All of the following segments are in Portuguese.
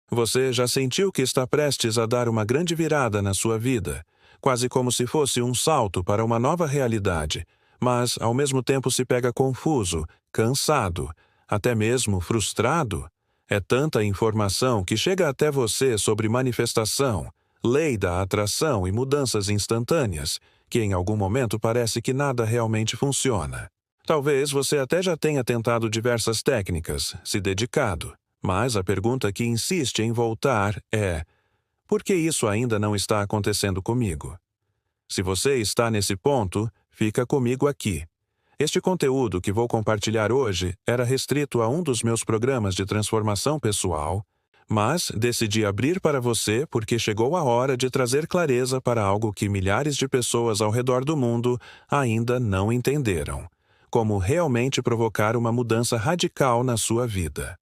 Você já sentiu que está prestes a dar uma grande virada na sua vida, quase como se fosse um salto para uma nova realidade, mas ao mesmo tempo se pega confuso, cansado, até mesmo frustrado? É tanta informação que chega até você sobre manifestação, lei da atração e mudanças instantâneas, que em algum momento parece que nada realmente funciona. Talvez você até já tenha tentado diversas técnicas, se dedicado. Mas a pergunta que insiste em voltar é: por que isso ainda não está acontecendo comigo? Se você está nesse ponto, fica comigo aqui. Este conteúdo que vou compartilhar hoje era restrito a um dos meus programas de transformação pessoal, mas decidi abrir para você porque chegou a hora de trazer clareza para algo que milhares de pessoas ao redor do mundo ainda não entenderam: como realmente provocar uma mudança radical na sua vida.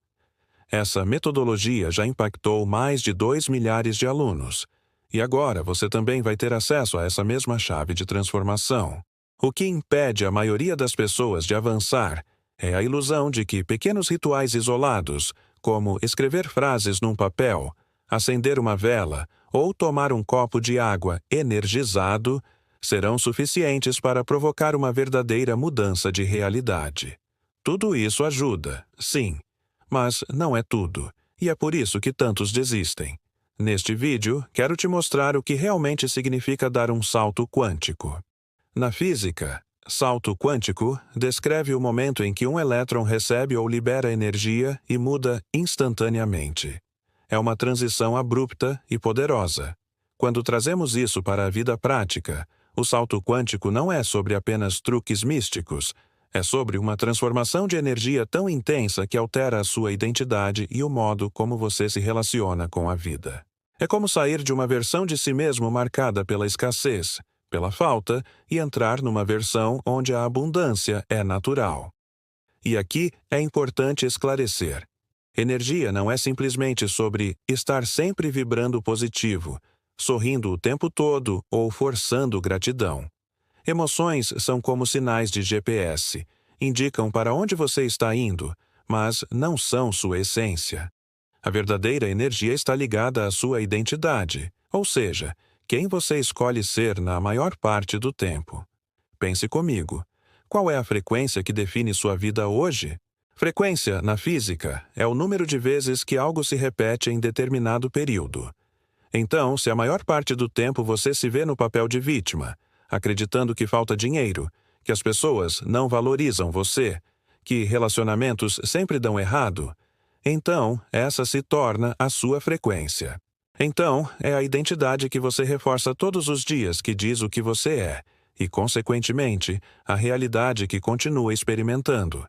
Essa metodologia já impactou mais de 2 milhares de alunos. E agora você também vai ter acesso a essa mesma chave de transformação. O que impede a maioria das pessoas de avançar é a ilusão de que pequenos rituais isolados, como escrever frases num papel, acender uma vela ou tomar um copo de água energizado, serão suficientes para provocar uma verdadeira mudança de realidade. Tudo isso ajuda, sim. Mas não é tudo, e é por isso que tantos desistem. Neste vídeo, quero te mostrar o que realmente significa dar um salto quântico. Na física, salto quântico descreve o momento em que um elétron recebe ou libera energia e muda instantaneamente. É uma transição abrupta e poderosa. Quando trazemos isso para a vida prática, o salto quântico não é sobre apenas truques místicos. É sobre uma transformação de energia tão intensa que altera a sua identidade e o modo como você se relaciona com a vida. É como sair de uma versão de si mesmo marcada pela escassez, pela falta, e entrar numa versão onde a abundância é natural. E aqui é importante esclarecer: energia não é simplesmente sobre estar sempre vibrando positivo, sorrindo o tempo todo ou forçando gratidão. Emoções são como sinais de GPS, indicam para onde você está indo, mas não são sua essência. A verdadeira energia está ligada à sua identidade, ou seja, quem você escolhe ser na maior parte do tempo. Pense comigo: qual é a frequência que define sua vida hoje? Frequência, na física, é o número de vezes que algo se repete em determinado período. Então, se a maior parte do tempo você se vê no papel de vítima, acreditando que falta dinheiro, que as pessoas não valorizam você, que relacionamentos sempre dão errado, então essa se torna a sua frequência. Então, é a identidade que você reforça todos os dias que diz o que você é, e, consequentemente, a realidade que continua experimentando.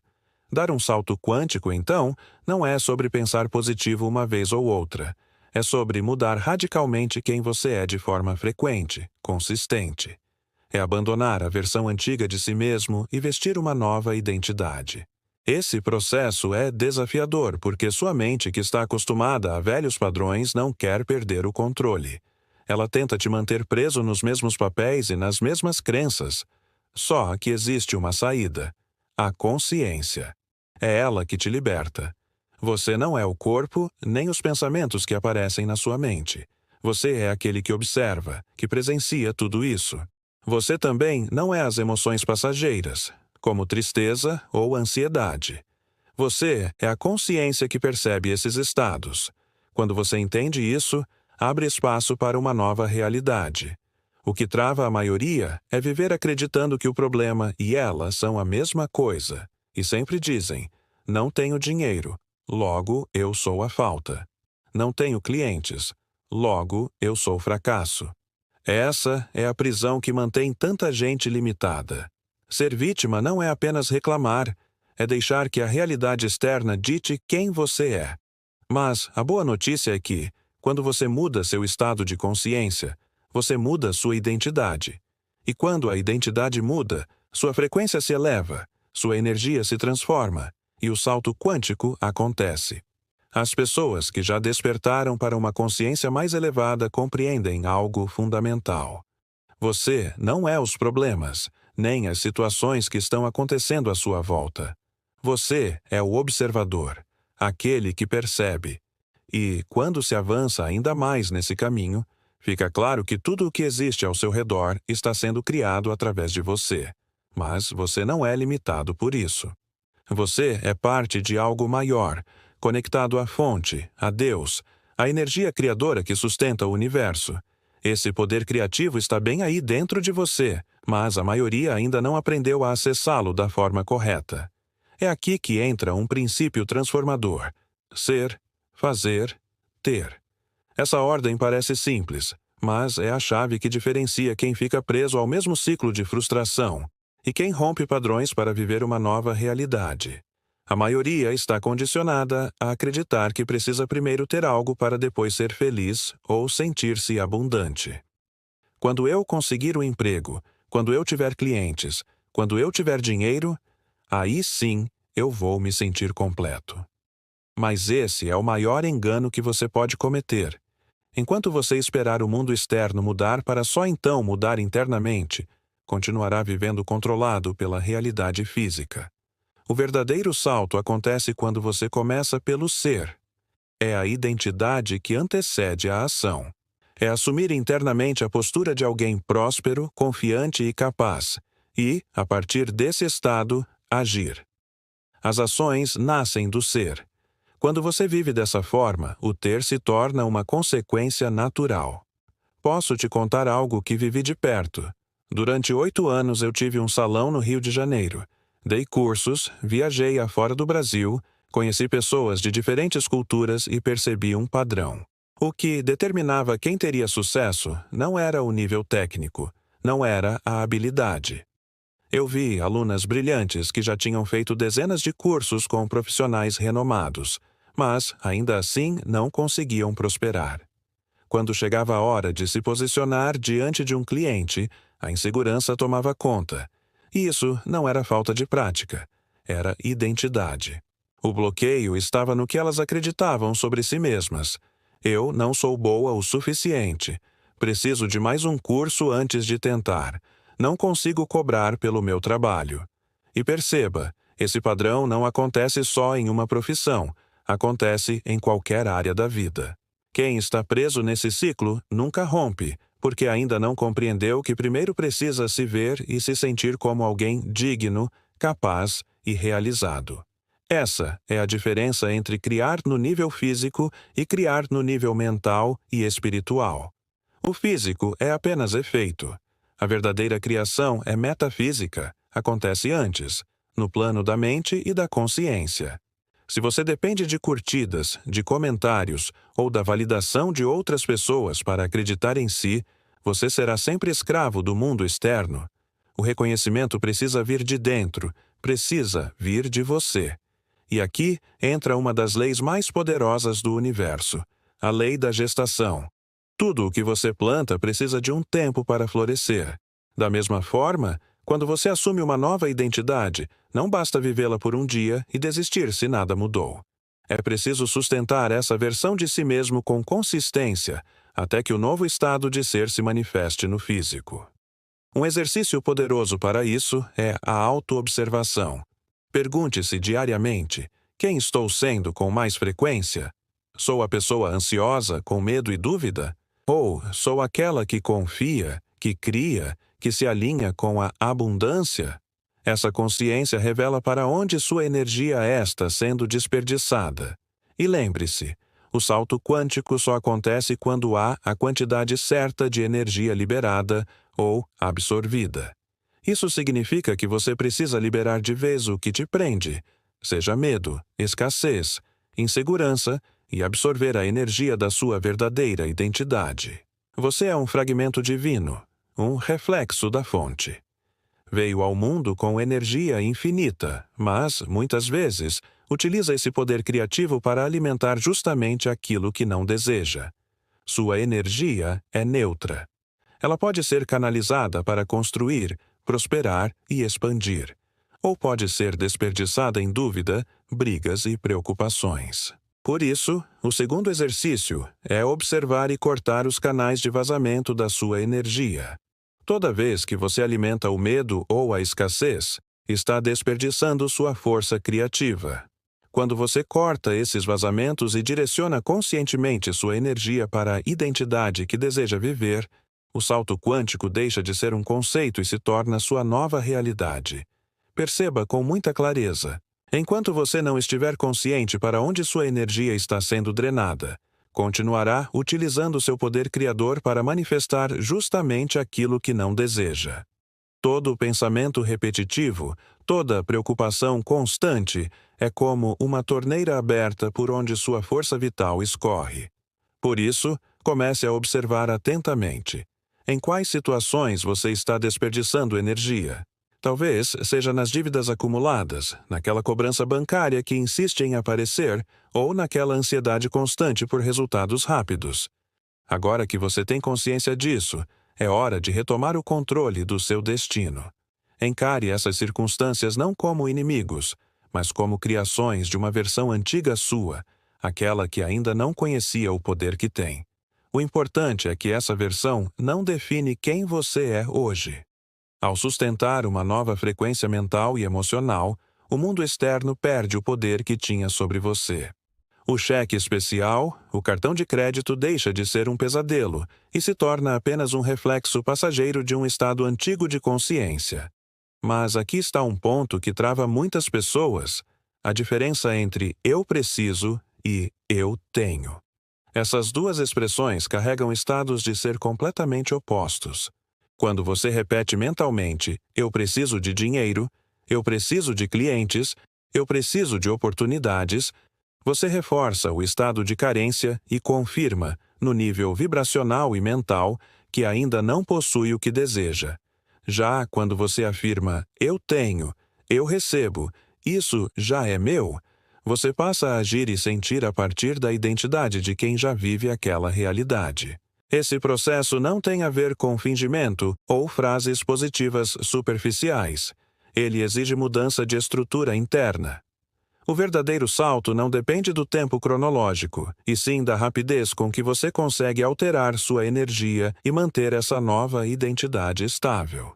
Dar um salto quântico, então, não é sobre pensar positivo uma vez ou outra. É sobre mudar radicalmente quem você é de forma frequente, consistente. É abandonar a versão antiga de si mesmo e vestir uma nova identidade. Esse processo é desafiador porque sua mente, que está acostumada a velhos padrões, não quer perder o controle. Ela tenta te manter preso nos mesmos papéis e nas mesmas crenças. Só que existe uma saída: a consciência. É ela que te liberta. Você não é o corpo, nem os pensamentos que aparecem na sua mente. Você é aquele que observa, que presencia tudo isso. Você também não é as emoções passageiras, como tristeza ou ansiedade. Você é a consciência que percebe esses estados. Quando você entende isso, abre espaço para uma nova realidade. O que trava a maioria é viver acreditando que o problema e ela são a mesma coisa, e sempre dizem: não tenho dinheiro, logo eu sou a falta. Não tenho clientes, logo eu sou fracasso. Essa é a prisão que mantém tanta gente limitada. Ser vítima não é apenas reclamar, é deixar que a realidade externa dite quem você é. Mas a boa notícia é que, quando você muda seu estado de consciência, você muda sua identidade. E quando a identidade muda, sua frequência se eleva, sua energia se transforma, e o salto quântico acontece. As pessoas que já despertaram para uma consciência mais elevada compreendem algo fundamental. Você não é os problemas, nem as situações que estão acontecendo à sua volta. Você é o observador, aquele que percebe. E, quando se avança ainda mais nesse caminho, fica claro que tudo o que existe ao seu redor está sendo criado através de você. Mas você não é limitado por isso. Você é parte de algo maior, conectado à fonte, a Deus, a energia criadora que sustenta o universo. Esse poder criativo está bem aí dentro de você, mas a maioria ainda não aprendeu a acessá-lo da forma correta. É aqui que entra um princípio transformador: ser, fazer, ter. Essa ordem parece simples, mas é a chave que diferencia quem fica preso ao mesmo ciclo de frustração e quem rompe padrões para viver uma nova realidade. A maioria está condicionada a acreditar que precisa primeiro ter algo para depois ser feliz ou sentir-se abundante. Quando eu conseguir um emprego, quando eu tiver clientes, quando eu tiver dinheiro, aí sim eu vou me sentir completo. Mas esse é o maior engano que você pode cometer. Enquanto você esperar o mundo externo mudar para só então mudar internamente, continuará vivendo controlado pela realidade física. O verdadeiro salto acontece quando você começa pelo ser. É a identidade que antecede a ação. É assumir internamente a postura de alguém próspero, confiante e capaz, e, a partir desse estado, agir. As ações nascem do ser. Quando você vive dessa forma, o ter se torna uma consequência natural. Posso te contar algo que vivi de perto. Durante 8 anos eu tive um salão no Rio de Janeiro. Dei cursos, viajei afora do Brasil, conheci pessoas de diferentes culturas e percebi um padrão. O que determinava quem teria sucesso não era o nível técnico, não era a habilidade. Eu vi alunas brilhantes que já tinham feito dezenas de cursos com profissionais renomados, mas, ainda assim, não conseguiam prosperar. Quando chegava a hora de se posicionar diante de um cliente, a insegurança tomava conta. E isso não era falta de prática, era identidade. O bloqueio estava no que elas acreditavam sobre si mesmas. Eu não sou boa o suficiente. Preciso de mais um curso antes de tentar. Não consigo cobrar pelo meu trabalho. E perceba, esse padrão não acontece só em uma profissão, acontece em qualquer área da vida. Quem está preso nesse ciclo nunca rompe, porque ainda não compreendeu que primeiro precisa se ver e se sentir como alguém digno, capaz e realizado. Essa é a diferença entre criar no nível físico e criar no nível mental e espiritual. O físico é apenas efeito. A verdadeira criação é metafísica, acontece antes, no plano da mente e da consciência. Se você depende de curtidas, de comentários ou da validação de outras pessoas para acreditar em si, você será sempre escravo do mundo externo. O reconhecimento precisa vir de dentro, precisa vir de você. E aqui entra uma das leis mais poderosas do universo, a lei da gestação. Tudo o que você planta precisa de um tempo para florescer. Da mesma forma, quando você assume uma nova identidade, não basta vivê-la por um dia e desistir se nada mudou. É preciso sustentar essa versão de si mesmo com consistência, até que o novo estado de ser se manifeste no físico. Um exercício poderoso para isso é a autoobservação. Pergunte-se diariamente: quem estou sendo com mais frequência? Sou a pessoa ansiosa, com medo e dúvida? Ou sou aquela que confia, que cria, que se alinha com a abundância? Essa consciência revela para onde sua energia está sendo desperdiçada. E lembre-se, o salto quântico só acontece quando há a quantidade certa de energia liberada ou absorvida. Isso significa que você precisa liberar de vez o que te prende, seja medo, escassez, insegurança, e absorver a energia da sua verdadeira identidade. Você é um fragmento divino, um reflexo da fonte. Veio ao mundo com energia infinita, mas, muitas vezes, utiliza esse poder criativo para alimentar justamente aquilo que não deseja. Sua energia é neutra. Ela pode ser canalizada para construir, prosperar e expandir, ou pode ser desperdiçada em dúvida, brigas e preocupações. Por isso, o segundo exercício é observar e cortar os canais de vazamento da sua energia. Toda vez que você alimenta o medo ou a escassez, está desperdiçando sua força criativa. Quando você corta esses vazamentos e direciona conscientemente sua energia para a identidade que deseja viver, o salto quântico deixa de ser um conceito e se torna sua nova realidade. Perceba com muita clareza. Enquanto você não estiver consciente para onde sua energia está sendo drenada, continuará utilizando seu poder criador para manifestar justamente aquilo que não deseja. Todo pensamento repetitivo, toda preocupação constante é como uma torneira aberta por onde sua força vital escorre. Por isso, comece a observar atentamente. Em quais situações você está desperdiçando energia? Talvez seja nas dívidas acumuladas, naquela cobrança bancária que insiste em aparecer, ou naquela ansiedade constante por resultados rápidos. Agora que você tem consciência disso, é hora de retomar o controle do seu destino. Encare essas circunstâncias não como inimigos, mas como criações de uma versão antiga sua, aquela que ainda não conhecia o poder que tem. O importante é que essa versão não define quem você é hoje. Ao sustentar uma nova frequência mental e emocional, o mundo externo perde o poder que tinha sobre você. O cheque especial, o cartão de crédito deixa de ser um pesadelo e se torna apenas um reflexo passageiro de um estado antigo de consciência. Mas aqui está um ponto que trava muitas pessoas: a diferença entre eu preciso e eu tenho. Essas duas expressões carregam estados de ser completamente opostos. Quando você repete mentalmente, eu preciso de dinheiro, eu preciso de clientes, eu preciso de oportunidades, você reforça o estado de carência e confirma, no nível vibracional e mental, que ainda não possui o que deseja. Já quando você afirma, eu tenho, eu recebo, isso já é meu, você passa a agir e sentir a partir da identidade de quem já vive aquela realidade. Esse processo não tem a ver com fingimento ou frases positivas superficiais. Ele exige mudança de estrutura interna. O verdadeiro salto não depende do tempo cronológico, e sim da rapidez com que você consegue alterar sua energia e manter essa nova identidade estável.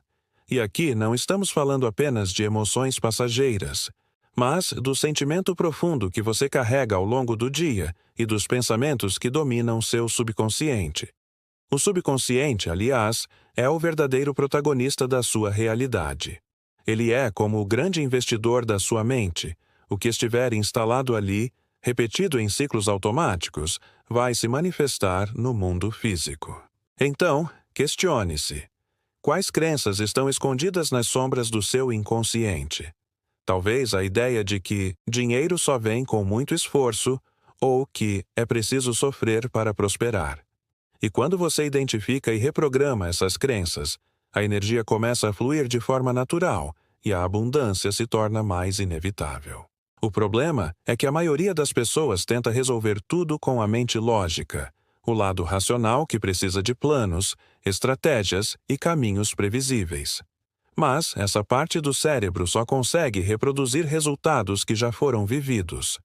E aqui não estamos falando apenas de emoções passageiras, mas do sentimento profundo que você carrega ao longo do dia e dos pensamentos que dominam seu subconsciente. O subconsciente, aliás, é o verdadeiro protagonista da sua realidade. Ele é como o grande investidor da sua mente. O que estiver instalado ali, repetido em ciclos automáticos, vai se manifestar no mundo físico. Então, questione-se: quais crenças estão escondidas nas sombras do seu inconsciente? Talvez a ideia de que dinheiro só vem com muito esforço ou que é preciso sofrer para prosperar. E quando você identifica e reprograma essas crenças, a energia começa a fluir de forma natural e a abundância se torna mais inevitável. O problema é que a maioria das pessoas tenta resolver tudo com a mente lógica, o lado racional que precisa de planos, estratégias e caminhos previsíveis. Mas essa parte do cérebro só consegue reproduzir resultados que já foram vividos.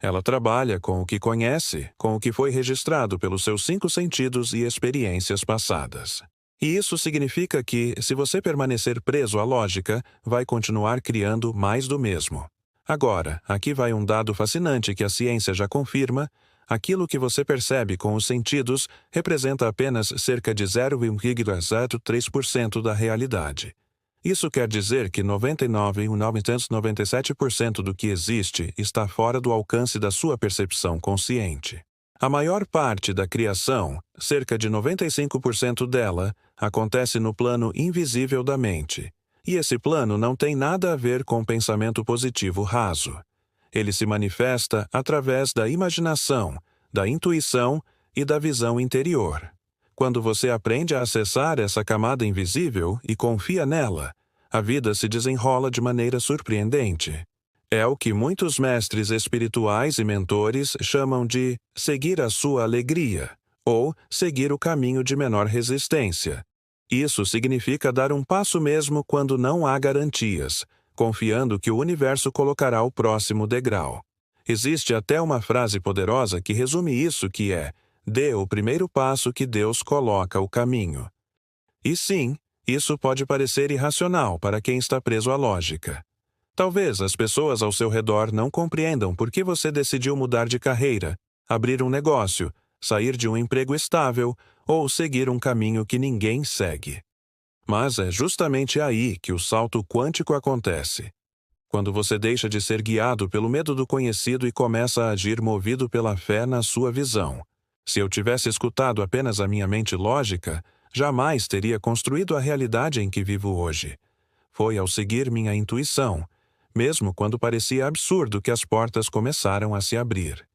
Ela trabalha com o que conhece, com o que foi registrado pelos seus 5 sentidos e experiências passadas. E isso significa que, se você permanecer preso à lógica, vai continuar criando mais do mesmo. Agora, aqui vai um dado fascinante que a ciência já confirma: aquilo que você percebe com os sentidos representa apenas cerca de 0,03% da realidade. Isso quer dizer que 99,997% do que existe está fora do alcance da sua percepção consciente. A maior parte da criação, cerca de 95% dela, acontece no plano invisível da mente. E esse plano não tem nada a ver com pensamento positivo raso. Ele se manifesta através da imaginação, da intuição e da visão interior. Quando você aprende a acessar essa camada invisível e confia nela, a vida se desenrola de maneira surpreendente. É o que muitos mestres espirituais e mentores chamam de seguir a sua alegria, ou seguir o caminho de menor resistência. Isso significa dar um passo mesmo quando não há garantias, confiando que o universo colocará o próximo degrau. Existe até uma frase poderosa que resume isso, que é: dê o primeiro passo que Deus coloca o caminho. E sim, isso pode parecer irracional para quem está preso à lógica. Talvez as pessoas ao seu redor não compreendam por que você decidiu mudar de carreira, abrir um negócio, sair de um emprego estável ou seguir um caminho que ninguém segue. Mas é justamente aí que o salto quântico acontece. Quando você deixa de ser guiado pelo medo do conhecido e começa a agir movido pela fé na sua visão. Se eu tivesse escutado apenas a minha mente lógica, jamais teria construído a realidade em que vivo hoje. Foi ao seguir minha intuição, mesmo quando parecia absurdo, que as portas começaram a se abrir.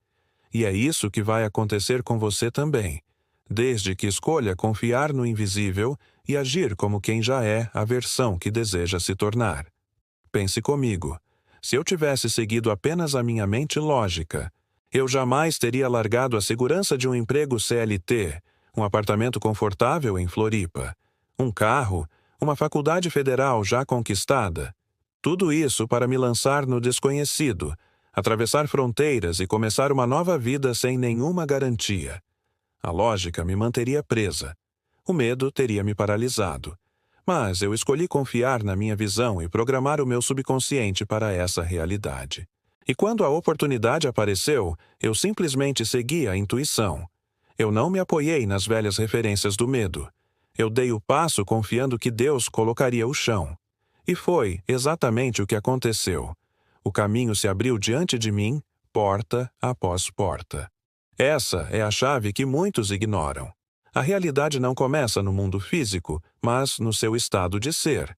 E é isso que vai acontecer com você também, desde que escolha confiar no invisível e agir como quem já é a versão que deseja se tornar. Pense comigo, se eu tivesse seguido apenas a minha mente lógica, eu jamais teria largado a segurança de um emprego CLT, um apartamento confortável em Floripa, um carro, uma faculdade federal já conquistada. Tudo isso para me lançar no desconhecido, atravessar fronteiras e começar uma nova vida sem nenhuma garantia. A lógica me manteria presa. O medo teria me paralisado. Mas eu escolhi confiar na minha visão e programar o meu subconsciente para essa realidade. E quando a oportunidade apareceu, eu simplesmente segui a intuição. Eu não me apoiei nas velhas referências do medo. Eu dei o passo confiando que Deus colocaria o chão. E foi exatamente o que aconteceu. O caminho se abriu diante de mim, porta após porta. Essa é a chave que muitos ignoram. A realidade não começa no mundo físico, mas no seu estado de ser.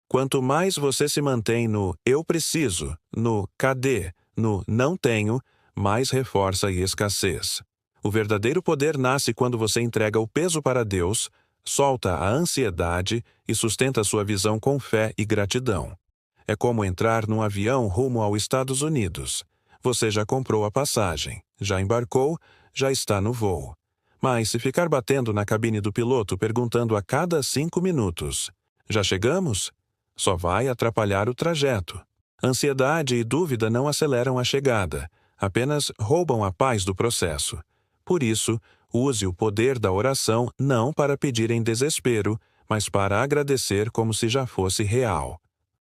Quanto mais você se mantém no eu preciso, no cadê, no não tenho, mais reforça a escassez. O verdadeiro poder nasce quando você entrega o peso para Deus, solta a ansiedade e sustenta sua visão com fé e gratidão. É como entrar num avião rumo aos Estados Unidos. Você já comprou a passagem, já embarcou, já está no voo. Mas se ficar batendo na cabine do piloto perguntando a cada 5 minutos, já chegamos? Só vai atrapalhar o trajeto. Ansiedade e dúvida não aceleram a chegada, apenas roubam a paz do processo. Por isso, use o poder da oração não para pedir em desespero, mas para agradecer como se já fosse real.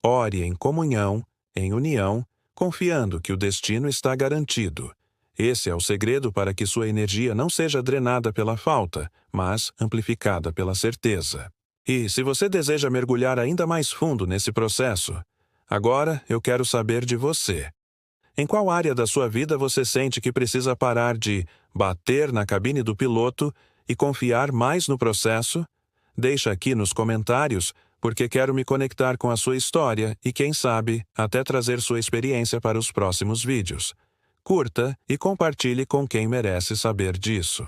Ore em comunhão, em união, confiando que o destino está garantido. Esse é o segredo para que sua energia não seja drenada pela falta, mas amplificada pela certeza. E se você deseja mergulhar ainda mais fundo nesse processo, agora eu quero saber de você. Em qual área da sua vida você sente que precisa parar de bater na cabine do piloto e confiar mais no processo? Deixa aqui nos comentários, porque quero me conectar com a sua história e, quem sabe, até trazer sua experiência para os próximos vídeos. Curta e compartilhe com quem merece saber disso.